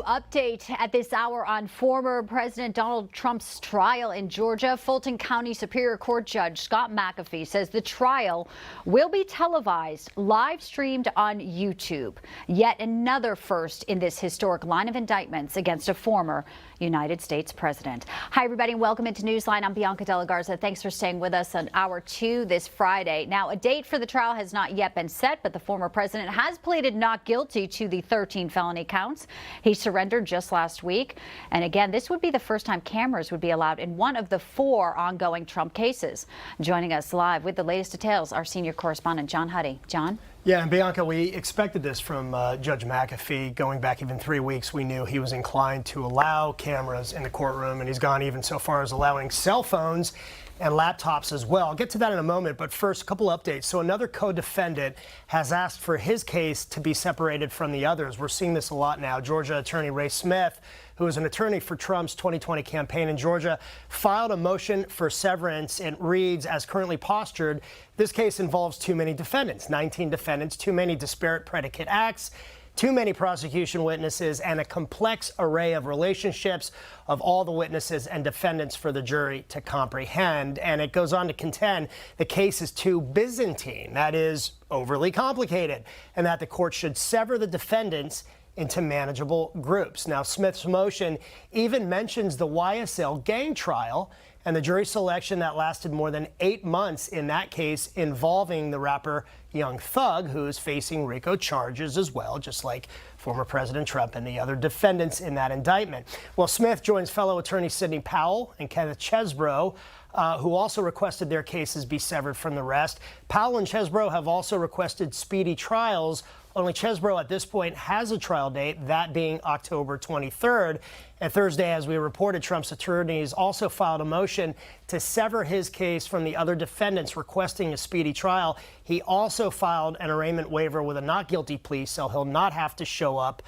update at this hour on former President Donald Trump's trial in Georgia. Fulton County Superior Court Judge Scott McAfee says the trial will be televised, live streamed on YouTube. Yet another first in this historic line of indictments against a former United States president. Hi, everybody, and welcome into Newsline. I'm Bianca De La Garza. Thanks for staying with us on hour 2 this Friday. Now, a date for the trial has not yet been set, but the former president has pleaded not guilty to the 13 felony counts. He surrendered just last week. And again, this would be the first time cameras would be allowed in one of the 4 ongoing Trump cases. Joining us live with the latest details, our senior correspondent, John Huddy. John? Yeah, and Bianca, we expected this from Judge McAfee. Going back even 3 weeks, we knew he was inclined to allow cameras in the courtroom, and he's gone even so far as allowing cell phones and laptops as well. I'll get to that in a moment, but first, a couple updates. So another co-defendant has asked for his case to be separated from the others. We're seeing this a lot now. Georgia attorney Ray Smith, who is an attorney for Trump's 2020 campaign in Georgia, filed a motion for severance. It reads, as currently postured, this case involves too many defendants, 19 defendants, too many disparate predicate acts, too many prosecution witnesses, and a complex array of relationships of all the witnesses and defendants for the jury to comprehend. And it goes on to contend the case is too Byzantine, that is, overly complicated, and that the court should sever the defendants into manageable groups. Now, Smith's motion even mentions the YSL gang trial and the jury selection that lasted more than 8 months in that case involving the rapper Young Thug, who is facing RICO charges as well, just like former President Trump and the other defendants in that indictment. Well, Smith joins fellow attorneys Sidney Powell and Kenneth Chesbrough, who also requested their cases be severed from the rest. Powell and Chesbrough have also requested speedy trials. Only Chesbrough at this point has a trial date, that being October 23rd. And Thursday, as we reported, Trump's attorneys also filed a motion to sever his case from the other defendants requesting a speedy trial. He also filed an arraignment waiver with a not guilty plea, so he'll not have to show up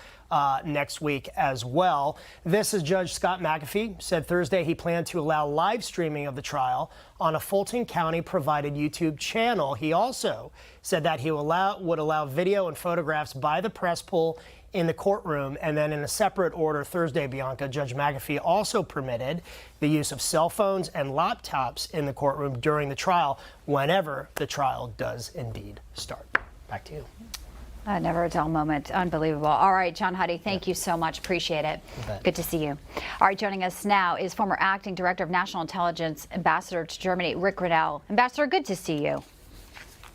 next week as well. This, as Judge Scott McAfee said Thursday, he planned to allow live streaming of the trial on a Fulton County provided YouTube channel. He also said that he would allow video and photographs by the press pool in the courtroom. And then in a separate order Thursday, Bianca, Judge McAfee also permitted the use of cell phones and laptops in the courtroom during the trial whenever the trial does indeed start. Back to you. Never a dull moment. Unbelievable. All right, John Huddy, thank you so much. Appreciate it. Good to see you. All right, joining us now is former acting director of national intelligence, Ambassador to Germany, Ric Grenell. Ambassador, good to see you.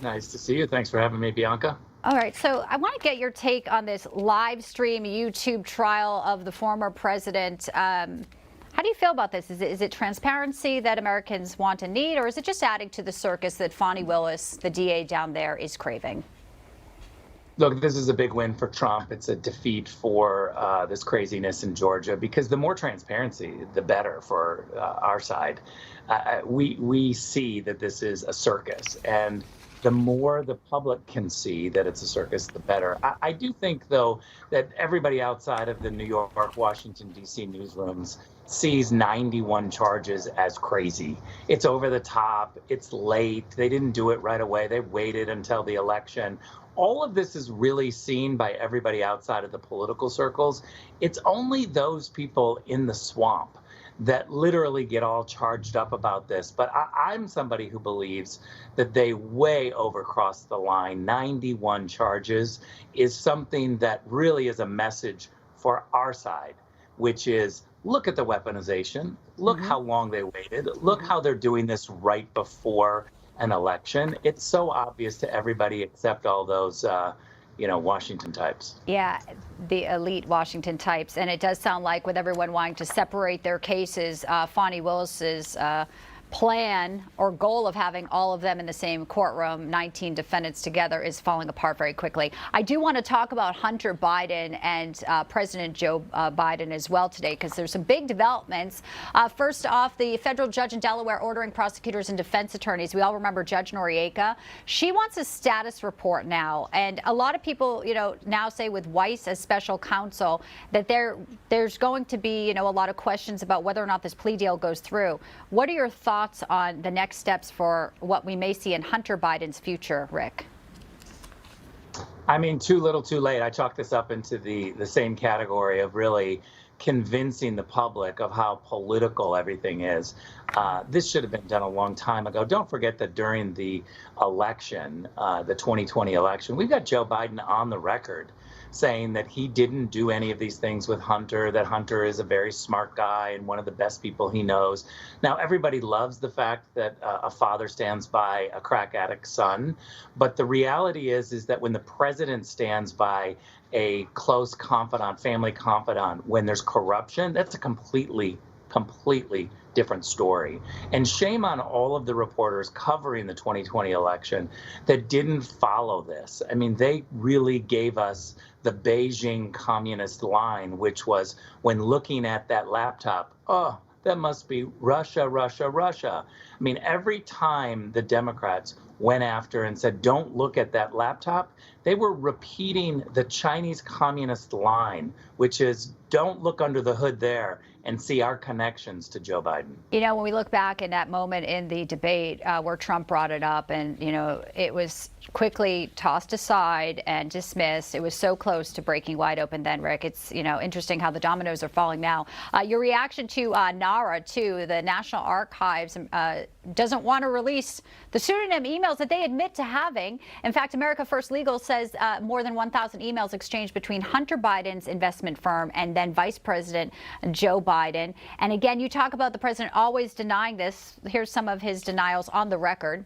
Nice to see you. Thanks for having me, Bianca. All right, so I want to get your take on this live stream YouTube trial of the former president. How do you feel about this? Is it transparency that Americans want and need, or is it just adding to the circus that Fani Willis, the DA down there, is craving? Look, this is a big win for Trump. It's a defeat for this craziness in Georgia, because the more transparency, the better for our side. We see that this is a circus, and the more the public can see that it's a circus, the better. I do think, though, that everybody outside of the New York, Washington, D.C. newsrooms sees 91 charges as crazy. It's over the top. It's late. They didn't do it right away. They waited until the election. All of this is really seen by everybody outside of the political circles. It's only those people in the swamp that literally get all charged up about this. But I'm somebody who believes that they way overcrossed the line. 91 charges is something that really is a message for our side, which is, look at the weaponization. Look how long they waited. Look how they're doing this right before an election. It's so obvious to everybody except all those Washington types. Yeah, the elite Washington types. And it does sound like, with everyone wanting to separate their cases, Fani Willis's plan or goal of having all of them in the same courtroom, 19 defendants together, is falling apart very quickly. I do want to talk about Hunter Biden and President Joe Biden as well today, because there's some big developments. First off, the federal judge in Delaware ordering prosecutors and defense attorneys. We all remember Judge Noriega. She wants a status report now. And a lot of people, now say, with Weiss as special counsel, that there's going to be, a lot of questions about whether or not this plea deal goes through. What are your thoughts on the next steps for what we may see in Hunter Biden's future, Rick? I mean, too little, too late. I chalk this up into the same category of really convincing the public of how political everything is. This should have been done a long time ago. Don't forget that during the election, the 2020 election, we've got Joe Biden on the record saying that he didn't do any of these things with Hunter, that Hunter is a very smart guy and one of the best people he knows. Now, everybody loves the fact that a father stands by a crack addict son, but the reality is that when the president stands by a close confidant, family confidant, when there's corruption, that's a completely different story. And shame on all of the reporters covering the 2020 election that didn't follow this. I mean, they really gave us the Beijing communist line, which was when looking at that laptop, oh, that must be Russia, Russia, Russia. I mean, every time the Democrats went after and said, don't look at that laptop, they were repeating the Chinese communist line, which is don't look under the hood there and see our connections to Joe Biden. You know, when we look back in that moment in the debate where Trump brought it up and, you know, it was quickly tossed aside and dismissed. It was so close to breaking wide open then, Rick. It's, you know, interesting how the dominoes are falling now. Your reaction to NARA, too, the National Archives doesn't want to release the pseudonym emails that they admit to having. In fact, America First Legal says more than 1,000 emails exchanged between Hunter Biden's investment firm and then Vice President Joe Biden. And again, you talk about the president always denying this. Here's some of his denials on the record.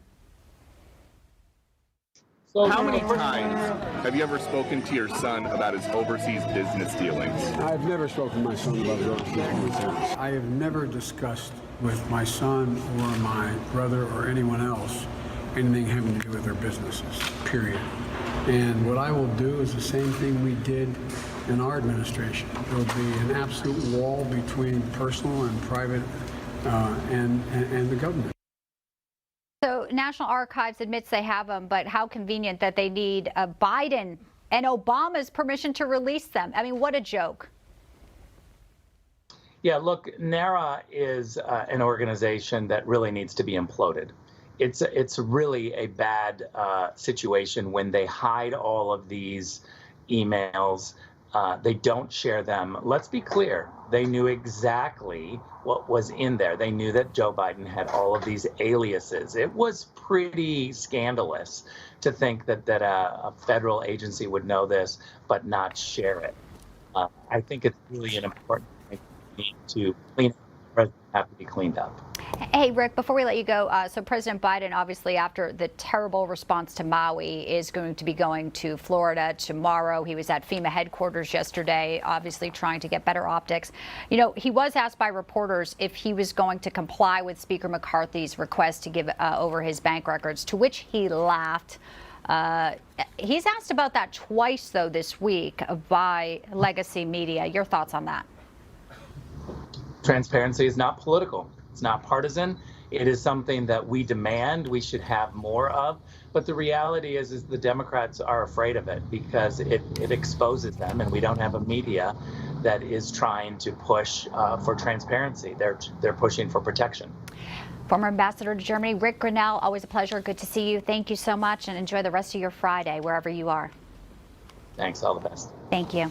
How many times have you ever spoken to your son about his overseas business dealings? I've never spoken to my son about his overseas business dealings. I have never discussed with my son or my brother or anyone else anything having to do with their businesses, period. And what I will do is the same thing we did in our administration. There will be an absolute wall between personal and private and the government. So National Archives admits they have them, but how convenient that they need Biden and Obama's permission to release them. I mean, what a joke. Yeah, look, NARA is an organization that really needs to be imploded. It's really a bad situation when they hide all of these emails. They don't share them. Let's be clear. They knew exactly what was in there. They knew that Joe Biden had all of these aliases. It was pretty scandalous to think that a federal agency would know this but not share it. I think it's really an important thing to clean up. The president have to be cleaned up. Hey, Rick, before we let you go, so President Biden, obviously, after the terrible response to Maui, is going to be going to Florida tomorrow. He was at FEMA headquarters yesterday, obviously trying to get better optics. You know, he was asked by reporters if he was going to comply with Speaker McCarthy's request to give over his bank records, to which he laughed. He's asked about that twice, though, this week by legacy media. Your thoughts on that? Transparency is not political. It's not partisan. It is something that we demand we should have more of. But the reality is the Democrats are afraid of it because it exposes them, and we don't have a media that is trying to push for transparency. They're pushing for protection. Former Ambassador to Germany, Ric Grenell, always a pleasure. Good to see you. Thank you so much, and enjoy the rest of your Friday wherever you are. Thanks. All the best. Thank you.